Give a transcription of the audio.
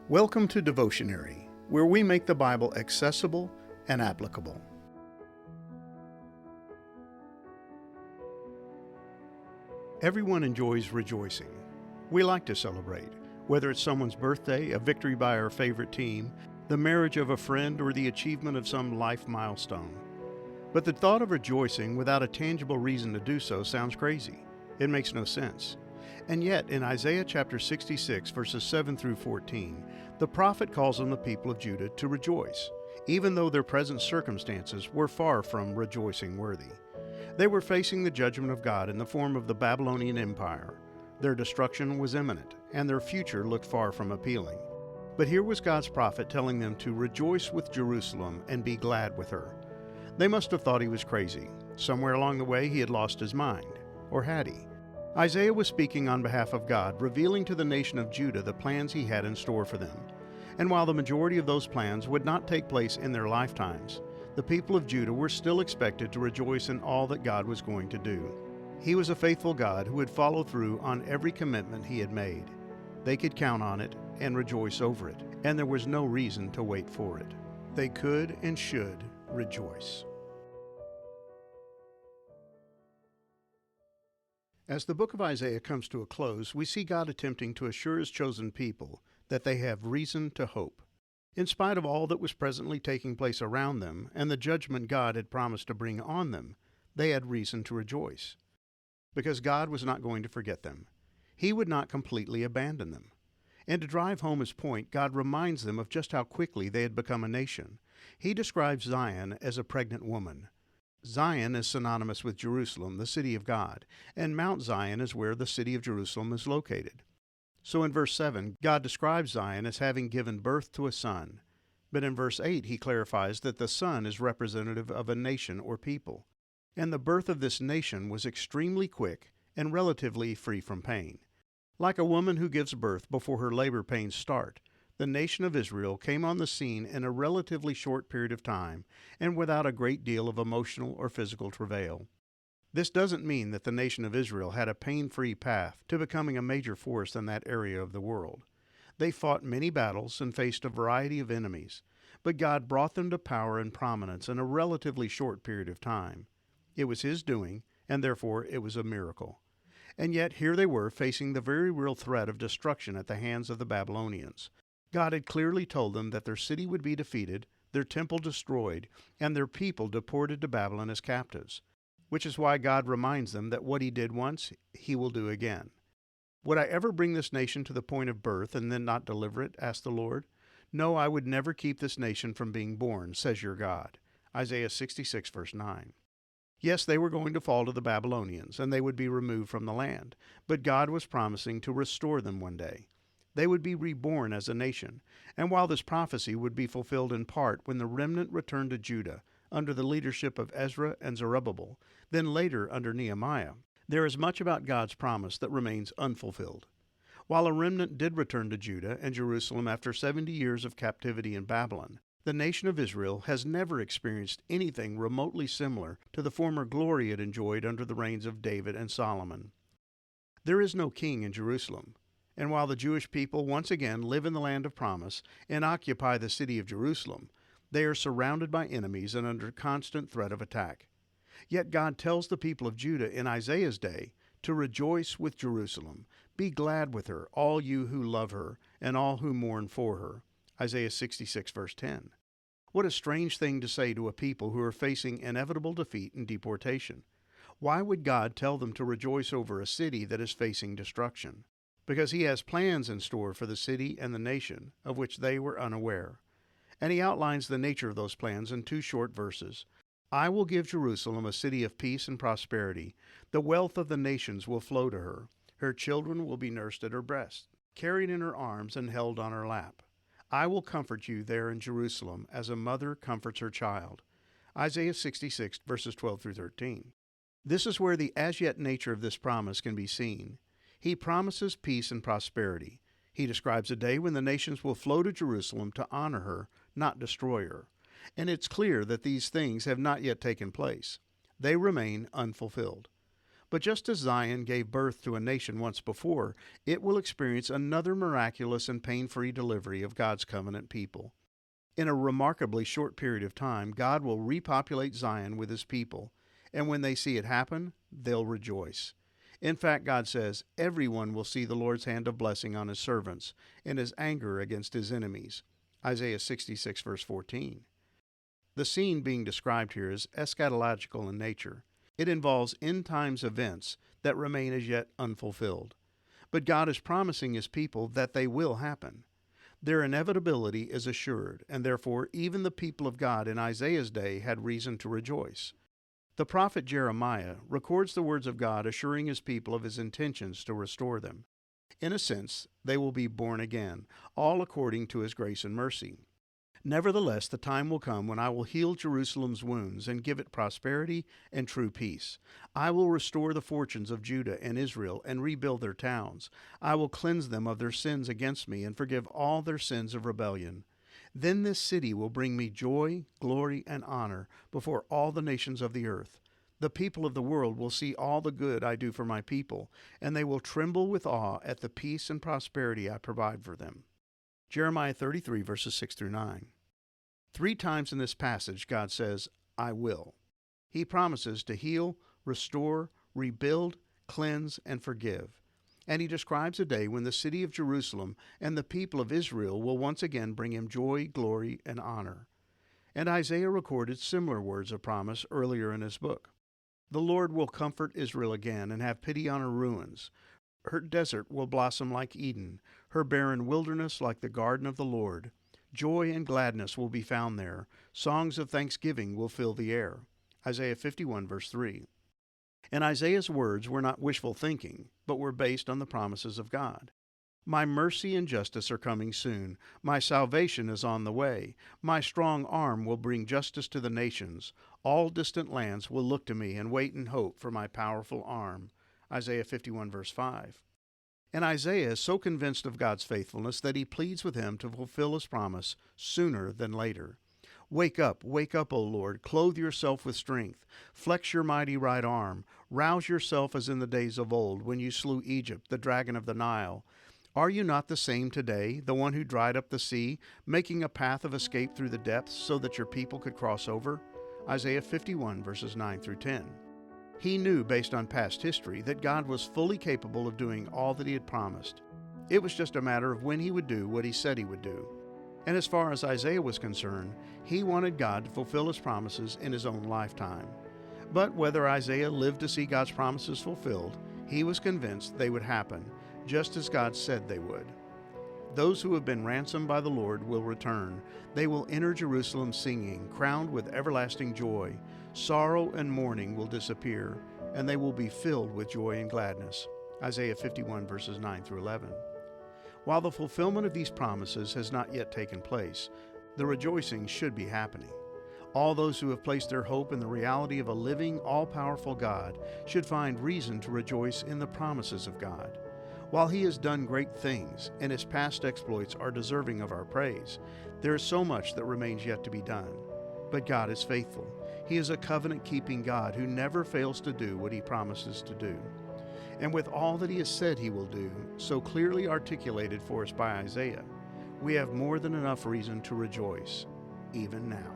Welcome to Devotionary, where we make the Bible accessible and applicable. Everyone enjoys rejoicing. We like to celebrate, whether it's someone's birthday, a victory by our favorite team, the marriage of a friend, or the achievement of some life milestone. But the thought of rejoicing without a tangible reason to do so sounds crazy. It makes no sense. And yet, in Isaiah chapter 66, verses 7 through 14, the prophet calls on the people of Judah to rejoice, even though their present circumstances were far from rejoicing worthy. They were facing the judgment of God in the form of the Babylonian Empire. Their destruction was imminent, and their future looked far from appealing. But here was God's prophet telling them to rejoice with Jerusalem and be glad with her. They must have thought he was crazy. Somewhere along the way he had lost his mind. Or had he? Isaiah was speaking on behalf of God, revealing to the nation of Judah the plans he had in store for them. And while the majority of those plans would not take place in their lifetimes, the people of Judah were still expected to rejoice in all that God was going to do. He was a faithful God who would follow through on every commitment he had made. They could count on it and rejoice over it, and there was no reason to wait for it. They could and should rejoice. As the book of Isaiah comes to a close, we see God attempting to assure his chosen people that they have reason to hope. In spite of all that was presently taking place around them and the judgment God had promised to bring on them, they had reason to rejoice. Because God was not going to forget them. He would not completely abandon them. And to drive home his point, God reminds them of just how quickly they had become a nation. He describes Zion as a pregnant woman. Zion is synonymous with Jerusalem, the city of God, and Mount Zion is where the city of Jerusalem is located. So in verse 7, God describes Zion as having given birth to a son. But in verse 8, he clarifies that the son is representative of a nation or people. And the birth of this nation was extremely quick and relatively free from pain. Like a woman who gives birth before her labor pains start, the nation of Israel came on the scene in a relatively short period of time and without a great deal of emotional or physical travail. This doesn't mean that the nation of Israel had a pain-free path to becoming a major force in that area of the world. They fought many battles and faced a variety of enemies, but God brought them to power and prominence in a relatively short period of time. It was his doing, and therefore it was a miracle. And yet here they were facing the very real threat of destruction at the hands of the Babylonians. God had clearly told them that their city would be defeated, their temple destroyed, and their people deported to Babylon as captives, which is why God reminds them that what he did once, he will do again. Would I ever bring this nation to the point of birth and then not deliver it? Asked the Lord. No, I would never keep this nation from being born, says your God. Isaiah 66, verse 9. Yes, they were going to fall to the Babylonians, and they would be removed from the land, but God was promising to restore them one day. They would be reborn as a nation, and while this prophecy would be fulfilled in part when the remnant returned to Judah under the leadership of Ezra and Zerubbabel, then later under Nehemiah, there is much about God's promise that remains unfulfilled. While a remnant did return to Judah and Jerusalem after 70 years of captivity in Babylon, the nation of Israel has never experienced anything remotely similar to the former glory it enjoyed under the reigns of David and Solomon. There is no king in Jerusalem. And while the Jewish people once again live in the land of promise and occupy the city of Jerusalem, they are surrounded by enemies and under constant threat of attack. Yet God tells the people of Judah in Isaiah's day to rejoice with Jerusalem. Be glad with her, all you who love her, and all who mourn for her. Isaiah 66, verse 10. What a strange thing to say to a people who are facing inevitable defeat and deportation. Why would God tell them to rejoice over a city that is facing destruction? Because he has plans in store for the city and the nation of which they were unaware. And he outlines the nature of those plans in 2 short verses. I will give Jerusalem a city of peace and prosperity. The wealth of the nations will flow to her. Her children will be nursed at her breast, carried in her arms and held on her lap. I will comfort you there in Jerusalem as a mother comforts her child. Isaiah 66, verses 12 through 13. This is where the as-yet nature of this promise can be seen. He promises peace and prosperity. He describes a day when the nations will flow to Jerusalem to honor her, not destroy her. And it's clear that these things have not yet taken place. They remain unfulfilled. But just as Zion gave birth to a nation once before, it will experience another miraculous and pain-free delivery of God's covenant people. In a remarkably short period of time, God will repopulate Zion with his people, and when they see it happen, they'll rejoice. In fact, God says, everyone will see the Lord's hand of blessing on his servants and his anger against his enemies. Isaiah 66, verse 14. The scene being described here is eschatological in nature. It involves end times events that remain as yet unfulfilled. But God is promising his people that they will happen. Their inevitability is assured, and therefore even the people of God in Isaiah's day had reason to rejoice. The prophet Jeremiah records the words of God assuring his people of his intentions to restore them. In a sense, they will be born again, all according to his grace and mercy. Nevertheless, the time will come when I will heal Jerusalem's wounds and give it prosperity and true peace. I will restore the fortunes of Judah and Israel and rebuild their towns. I will cleanse them of their sins against me and forgive all their sins of rebellion. Then this city will bring me joy, glory, and honor before all the nations of the earth. The people of the world will see all the good I do for my people, and they will tremble with awe at the peace and prosperity I provide for them. Jeremiah 33, verses 6 through 9. 3 times in this passage, God says, I will. He promises to heal, restore, rebuild, cleanse, and forgive. And he describes a day when the city of Jerusalem and the people of Israel will once again bring him joy, glory, and honor. And Isaiah recorded similar words of promise earlier in his book. The Lord will comfort Israel again and have pity on her ruins. Her desert will blossom like Eden, her barren wilderness like the garden of the Lord. Joy and gladness will be found there. Songs of thanksgiving will fill the air. Isaiah 51, verse 3. And Isaiah's words were not wishful thinking, but were based on the promises of God. My mercy and justice are coming soon. My salvation is on the way. My strong arm will bring justice to the nations. All distant lands will look to me and wait in hope for my powerful arm. Isaiah 51, verse 5. And Isaiah is so convinced of God's faithfulness that he pleads with him to fulfill his promise sooner than later. Wake up, O Lord, clothe yourself with strength. Flex your mighty right arm. Rouse yourself as in the days of old, when you slew Egypt, the dragon of the Nile. Are you not the same today, the one who dried up the sea, making a path of escape through the depths so that your people could cross over? Isaiah 51, verses 9 through 10. He knew, based on past history, that God was fully capable of doing all that he had promised. It was just a matter of when he would do what he said he would do. And as far as Isaiah was concerned, he wanted God to fulfill his promises in his own lifetime. But whether Isaiah lived to see God's promises fulfilled, he was convinced they would happen, just as God said they would. Those who have been ransomed by the Lord will return. They will enter Jerusalem singing, crowned with everlasting joy. Sorrow and mourning will disappear, and they will be filled with joy and gladness. Isaiah 51, verses 9 through 11. While the fulfillment of these promises has not yet taken place, the rejoicing should be happening. All those who have placed their hope in the reality of a living, all-powerful God should find reason to rejoice in the promises of God. While he has done great things, and his past exploits are deserving of our praise, there is so much that remains yet to be done. But God is faithful. He is a covenant-keeping God who never fails to do what he promises to do. And with all that he has said he will do, so clearly articulated for us by Isaiah, we have more than enough reason to rejoice, even now.